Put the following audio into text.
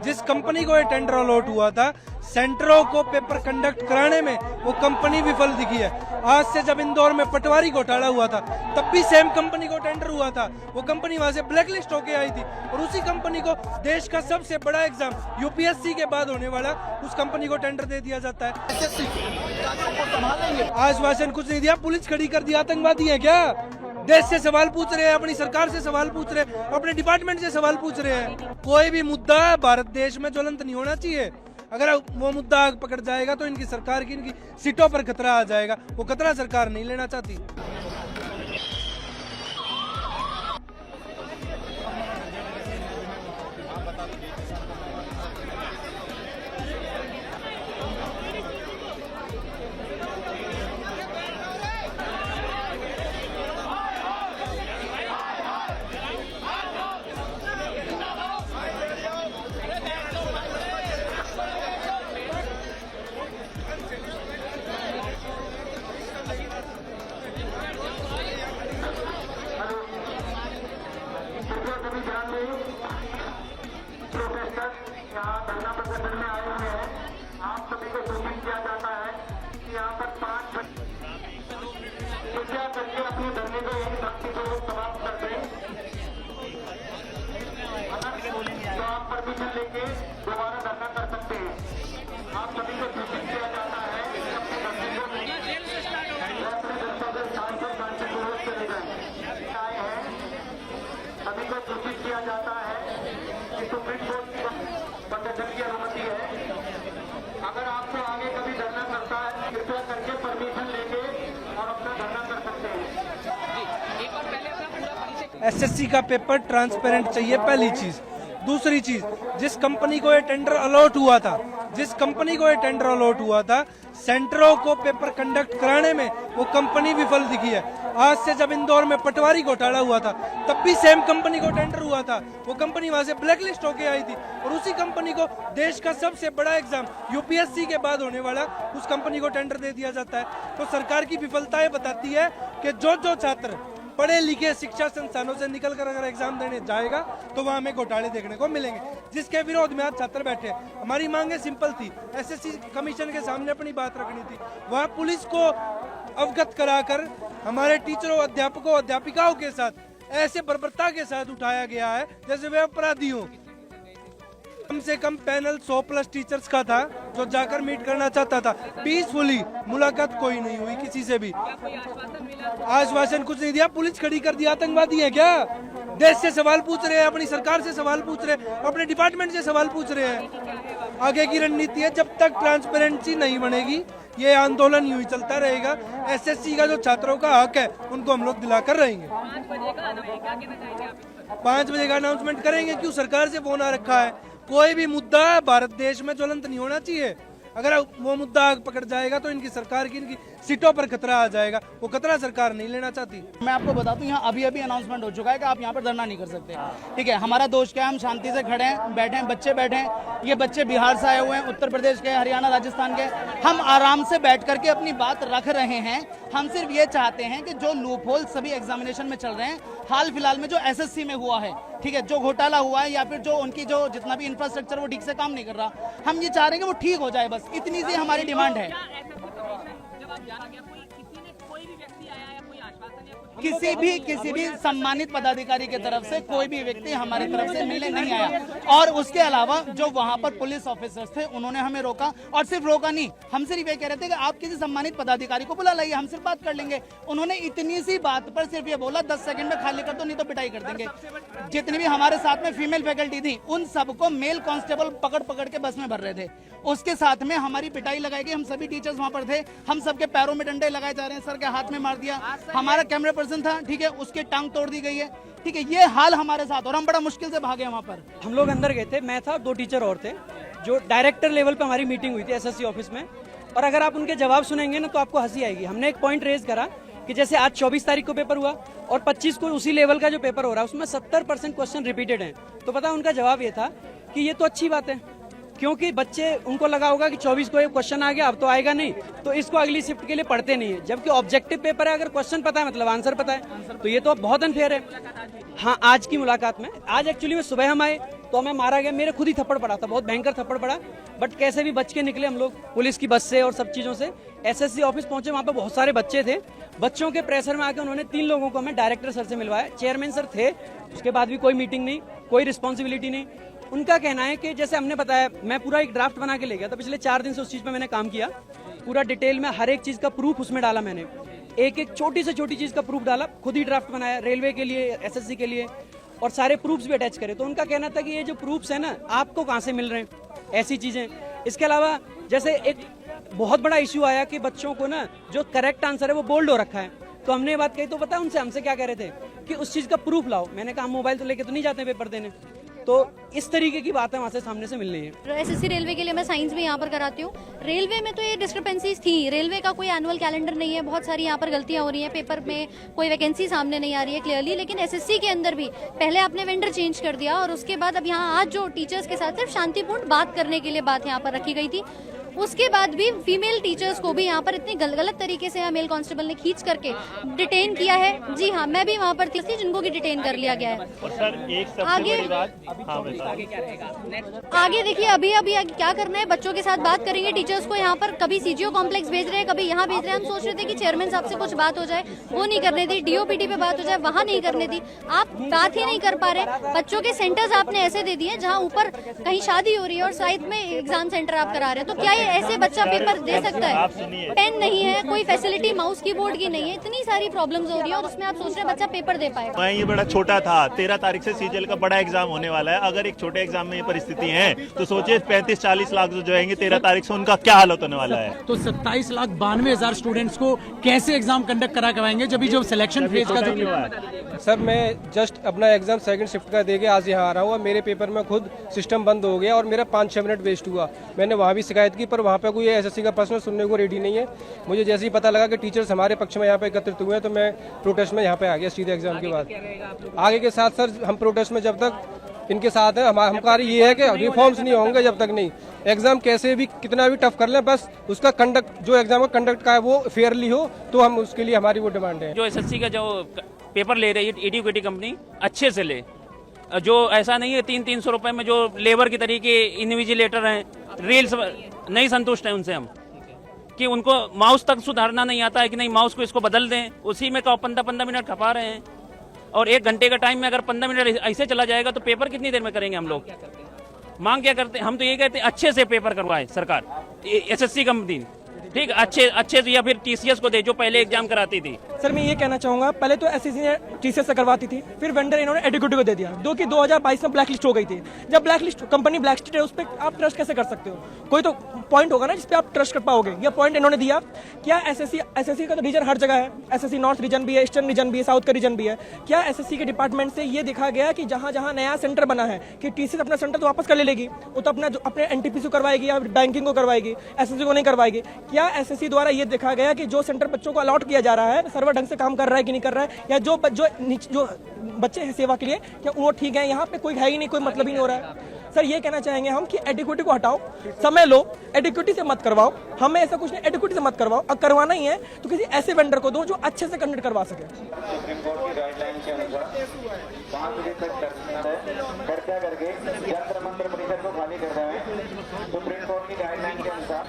जिस कंपनी को ये टेंडर अलॉट हुआ था, सेंटरों को पेपर कंडक्ट कराने में वो कंपनी विफल दिखी है। आज से जब इंदौर में पटवारी घोटाला हुआ था, तब भी सेम कंपनी को टेंडर हुआ था। वो कंपनी वहां से ब्लैकलिस्ट होके आई थी और उसी कंपनी को देश का सबसे बड़ा एग्जाम यूपीएससी के बाद होने वाला, उस कंपनी को टेंडर दे दिया जाता है। आश्वासन कुछ नहीं दिया, पुलिस खड़ी कर दिया। आतंकवादी है क्या? देश से सवाल पूछ रहे हैं, अपनी सरकार से सवाल पूछ रहे हैं, अपने डिपार्टमेंट से सवाल पूछ रहे हैं। कोई भी मुद्दा भारत देश में ज्वलंत नहीं होना चाहिए। अगर वो मुद्दा आग पकड़ जाएगा तो इनकी सरकार की, इनकी सीटों पर खतरा आ जाएगा। वो खतरा सरकार नहीं लेना चाहती। यहाँ धरना प्रदर्शन में आए हुए हैं। आप सभी को सूचित किया जाता है कि यहाँ पर 5 कृपया करके अपने धरने को यही शांतिपूर्वक समाप्त कर दें। तो आप परमिशन लेके दोबारा धरना कर सकते हैं। आप सभी को सूचित किया जाता है कि अपने धरने को अपने दस्तावेज शांतिपूर्वक चले जाए आए हैं। सभी को सूचित किया जाता है कि सुप्रीम कोर्ट प्रदर्शन की अनुमति है। अगर आपको आगे कभी धरना करता है, कृपया करके परमिशन लेके और अपना धरना कर सकते हैं। एसएससी का पेपर ट्रांसपेरेंट चाहिए, पहली चीज। दूसरी चीज, जिस कंपनी को ये टेंडर अलॉट हुआ था, सेंटरों को पेपर कंडक्ट कराने में वो कंपनी विफल दिखी है। आज से जब इंदौर में पटवारी घोटाला हुआ था, तब भी सेम कंपनी को टेंडर हुआ था। वो कंपनी वहां से ब्लैकलिस्ट होके आई थी और उसी कंपनी को देश का सबसे बड़ा एग्जाम यूपीएससी के बाद होने वाला, उस कंपनी को टेंडर दे दिया जाता है। तो सरकार की विफलता ये बताती है कि जो छात्र पढ़े लिखे शिक्षा संस्थानों से निकलकर अगर एग्जाम देने जाएगा तो वहां हमें घोटाले देखने को मिलेंगे, जिसके विरोध में आज छात्र बैठे। हमारी मांगे सिंपल थी, एसएससी कमीशन के सामने अपनी बात रखनी थी। वहां पुलिस को अवगत कराकर हमारे टीचरों, अध्यापकों, अध्यापिकाओं के साथ ऐसे बर्बरता के साथ उठाया गया है जैसे वे अपराधी हों। कम से कम पैनल 100+ टीचर्स का था जो जाकर मीट करना चाहता था। पीसफुली मुलाकात कोई नहीं हुई किसी से भी। आश्वासन कुछ नहीं दिया, पुलिस खड़ी कर दिया। आतंकवादी है क्या? देश से सवाल पूछ रहे हैं, अपनी सरकार से सवाल पूछ रहे हैं, अपने डिपार्टमेंट से सवाल पूछ रहे हैं। आगे की रणनीति है, जब तक ट्रांसपेरेंसी नहीं बनेगी ये आंदोलन यूं ही चलता रहेगा। एसएससी का जो छात्रों का हक है उनको हम लोग दिलाकर रहेंगे। 5 बजे का अनाउंसमेंट करेंगे। क्यों? सरकार से फोन आ रखा है। कोई भी मुद्दा भारत देश में ज्वलंत नहीं होना चाहिए। अगर वो मुद्दा आग पकड़ जाएगा तो इनकी सरकार की, इनकी सीटों पर खतरा आ जाएगा। वो खतरा सरकार नहीं लेना चाहती। मैं आपको बता दूं, यहाँ अभी अनाउंसमेंट हो चुका है कि आप यहाँ पर धरना नहीं कर सकते। ठीक है, हमारा दोष क्या है, हम शांति से खड़े हैं, बैठे हैं, बच्चे बैठे हैं। ये बच्चे बिहार से आए हुए हैं, उत्तर प्रदेश के, हरियाणा, राजस्थान के। हम आराम से बैठ करके अपनी बात रख रहे हैं। हम सिर्फ ये चाहते हैं कि जो लूप होल सभी एग्जामिनेशन में चल रहे हैं, हाल फिलहाल में जो एसएससी में हुआ है, ठीक है, जो घोटाला हुआ है या फिर जो उनकी जो जितना भी इंफ्रास्ट्रक्चर वो ठीक से काम नहीं कर रहा, हम ये चाह रहे हैं कि वो ठीक हो जाए। बस इतनी सी हमारी डिमांड है। किसी भी सम्मानित पदाधिकारी की तरफ से कोई भी व्यक्ति हमारी तरफ से मिलने नहीं आया। और उसके अलावा जो वहां पर पुलिस ऑफिसर्स थे उन्होंने हमें रोका, और सिर्फ रोका नहीं, हम सिर्फ ये कह रहे थे कि आप किसी सम्मानित पदाधिकारी को बुला लाइए, हम सिर्फ बात कर लेंगे। उन्होंने इतनी सी बात पर सिर्फ ये बोला 10 सेकंड में खाली कर दो नहीं तो पिटाई कर देंगे। जितनी भी हमारे साथ में फीमेल फैकल्टी थी उन सबको मेल कांस्टेबल पकड़ के बस में भर रहे थे। उसके साथ में हमारी पिटाई लगाई गई। हम सभी टीचर्स वहां पर थे, हम सबके पैरों में डंडे लगाए जा रहे हैं, सर के हाथ में मार दिया। हमारा कैमरा पर्सन था, ठीक है, उसकी टांग तोड़ दी गई है। ठीक है, ये हाल हमारे साथ, और हम बड़ा मुश्किल से भागे वहां पर। हम लोग अंदर गए थे, मैं था, 2 टीचर और थे। जो डायरेक्टर लेवल पे हमारी मीटिंग हुई थी एसएससी ऑफिस में, और अगर आप उनके जवाब सुनेंगे ना तो आपको हंसी आएगी। हमने एक पॉइंट रेज करा कि जैसे आज 24 तारीख को पेपर हुआ और 25 को उसी लेवल का जो पेपर हो रहा है उसमें 70% क्वेश्चन रिपीटेड हैं। तो पता उनका जवाब ये था कि ये तो अच्छी बात है, क्योंकि बच्चे उनको लगा होगा कि 24 को ये क्वेश्चन आ गया, अब तो आएगा नहीं, तो इसको अगली शिफ्ट के लिए पढ़ते नहीं है। जबकि ऑब्जेक्टिव पेपर है, अगर क्वेश्चन पता है मतलब आंसर पता है, तो ये तो बहुत अनफेयर है। हाँ, आज की मुलाकात में, आज एक्चुअली में सुबह हम आए तो हमें मारा गया, मेरे खुद ही थप्पड़ पड़ा था, बहुत भयंकर थप्पड़ पड़ा, बट कैसे भी बच के निकले हम लोग पुलिस की बस से और सब चीज़ों से। एसएससी ऑफिस पहुंचे, वहाँ पे बहुत सारे बच्चे थे, बच्चों के प्रेशर में आके उन्होंने 3 लोगों को हमें डायरेक्टर सर से मिलवाया। चेयरमैन सर थे, उसके बाद भी कोई मीटिंग नहीं, कोई रिस्पॉन्सिबिलिटी नहीं। उनका कहना है कि जैसे हमने बताया, मैं पूरा एक ड्राफ्ट बना के ले गया था, पिछले 4 दिन से उस चीज़ पर मैंने काम किया, पूरा डिटेल में हर एक चीज़ का प्रूफ उसमें डाला मैंने, एक एक छोटी से छोटी चीज़ का प्रूफ डाला, खुद ही ड्राफ्ट बनाया रेलवे के लिए, एसएससी के लिए, और सारे प्रूफ्स भी अटैच करे। तो उनका कहना था कि ये जो प्रूफ्स है ना, आपको कहाँ से मिल रहे हैं ऐसी चीज़ें। इसके अलावा जैसे एक बहुत बड़ा इश्यू आया कि बच्चों को ना जो करेक्ट आंसर है वो बोल्ड हो रखा है, तो हमने ये बात कही, तो पता उनसे हमसे क्या कह रहे थे कि उस चीज़ का प्रूफ लाओ। मैंने कहा मोबाइल तो लेके तो नहीं जाते पेपर देने, तो इस तरीके की बातें वहाँ से सामने से मिल रही है। एसएससी रेलवे के लिए मैं साइंस भी यहाँ पर कराती हूँ। रेलवे में तो ये डिस्क्रिपेंसीज थी, रेलवे का कोई एनुअल कैलेंडर नहीं है, बहुत सारी यहाँ पर गलतियाँ हो रही हैं, पेपर में कोई वैकेंसी सामने नहीं आ रही है क्लियरली। लेकिन एसएससी के अंदर भी पहले आपने वेंडर चेंज कर दिया, और उसके बाद अब यहाँ आज जो टीचर्स के साथ सिर्फ शांतिपूर्ण बात करने के लिए बात यहाँ पर रखी गई थी, उसके बाद भी फीमेल टीचर्स को भी यहाँ पर इतनी गलत तरीके से मेल कांस्टेबल ने खींच करके डिटेन किया है। जी हाँ, मैं भी वहाँ पर थी जिनको की डिटेन कर लिया गया है। और सर एक सबसे बड़ी बात, आगे देखिए, अभी क्या करना है, बच्चों के साथ बात करेंगे, टीचर्स को यहाँ पर कभी सीजीओ कॉम्प्लेक्स भेज रहे हैं, कभी यहाँ भेज रहे हैं। हम सोच रहे थे कि चेयरमैन साहब से कुछ बात हो जाए, वो नहीं करने दी, डीओपीटी पे बात हो जाए, वहाँ नहीं करने दी। आप बात ही नहीं कर पा रहे। बच्चों के सेंटर्स आपने ऐसे दे दिए जहाँ ऊपर कहीं शादी हो रही है और साइड में एग्जाम सेंटर आप करा रहे हैं, तो क्या ऐसे बच्चा पेपर दे सकता है? पेन नहीं है, कोई फैसिलिटी माउस कीबोर्ड की नहीं है, इतनी सारी प्रॉब्लम्स हो रही है, और उसमें आप सोच रहे हैं बच्चा पेपर दे पाएगा। मैं ये बड़ा छोटा था, 13 तारीख से सीजीएल का बड़ा एग्जाम होने वाला है। अगर एक छोटे एग्जाम में ये परिस्थिति है, तो सोचिए 35-40 लाख जो आएंगे 13 तारीख से, उनका क्या हालत होने वाला है। तो 27,92,000 स्टूडेंट्स को कैसे एग्जाम कंडक्ट करा करवाएंगे, जब जो सिलेक्शन फेज का जो। सर मैं जस्ट अपना एग्जाम सेकंड शिफ्ट का दे के आज यहाँ आ रहा हूँ, मेरे पेपर में खुद सिस्टम बंद हो गया और मेरा 5-6 मिनट वेस्ट हुआ। मैंने वहाँ भी शिकायत की, पर वहाँ पे कोई एसएससी का पर्सनल सुनने को रेडी नहीं है। मुझे जैसे ही पता लगा कि टीचर्स हमारे पक्ष में यहाँ पे एकत्रित हुए हैं, तो मैं प्रोटेस्ट में यहाँ पे आ गया सीधे एग्जाम के बाद। आगे के साथ सर हम प्रोटेस्ट में जब तक इनके साथ हैं, हमारा कार्य ये है कि रिफॉर्म्स नहीं होंगे जब तक नहीं। एग्जाम कैसे भी कितना भी टफ कर लें, बस उसका कंडक्ट, जो एग्जाम का कंडक्ट का है वो फेयरली हो, तो हम उसके लिए हमारी वो डिमांड है। जो एसएससी का जो पेपर ले रही है एडुकेटी कंपनी, अच्छे से ले, जो ऐसा नहीं है 300-300 रुपए में जो लेबर की तरीके इन्विजिलेटर हैं, रील्स नहीं संतुष्ट है उनसे हम, कि उनको माउस तक सुधारना नहीं आता है कि नहीं माउस को इसको बदल दें, उसी में 15-15 मिनट खपा रहे हैं। और 1 घंटे का टाइम में अगर 15 मिनट ऐसे चला जाएगा तो पेपर कितनी देर में करेंगे हम लोग? मांग क्या करते हैं हम? तो ये कहते हैं अच्छे से पेपर करवाए सरकार, एसएससी कंपनी, ठीक, अच्छे से, या फिर टीसीएस को दे जो पहले एग्जाम कराती थी। सर मैं ये कहना चाहूंगा, पहले तो एसएससी ने टीसीएस से करवाती थी, फिर वेंडर इन्होंने एडुकेटी को दे दिया, जो कि 2022 में ब्लैक लिस्ट हो गई थी। जब black list, company black list है, उस पर आप ट्रस्ट कैसे कर सकते हो? कोई तो पॉइंट होगा ना जिसपे आप ट्रस्ट कर पाओगे। ये पॉइंट इन्होंने दिया। क्या एसएससी का तो रीजन हर जगह है, एसएससी नॉर्थ रीजन भी है, ईस्टर्न रीजन भी है, साउथ का रीजन भी है। क्या एसएससी के डिपार्टमेंट से ये देखा गया कि जहां जहां नया सेंटर बना है कि टीसीएस अपना सेंटर तो वापस कर ले लेगी, वो तो अपने एनटीपीसी को करवाएगी या बैंकिंग को करवाएगी, एसएससी को नहीं करवाएगी? क्या एसएससी द्वारा ये देखा गया कि जो सेंटर बच्चों को अलॉट किया जा रहा है, सर्वर ढंग से काम कर रहा है कि नहीं कर रहा है, या जो बच्चे हैं सेवा के लिए, क्या वो ठीक है? यहाँ पे कोई है ही नहीं, कोई मतलब ही नहीं हो रहा है। सर ये कहना चाहेंगे हम कि एडुकेटी को हटाओ, समय लो, एडुकेटी से मत करवाओ, हमें ऐसा कुछ नहीं, एडुकेटी से मत करवाओ। अब करवाना ही है तो किसी ऐसे वेंडर को दो जो अच्छे से कंडक्ट करवा सके। सुप्रीम कोर्ट की गाइडलाइन के अनुसार 5 बजे तक चर्चा करके जंतर मंत्र परिसर को खाली कर रहे हैं। सुप्रीम कोर्ट की गाइडलाइन के अनुसार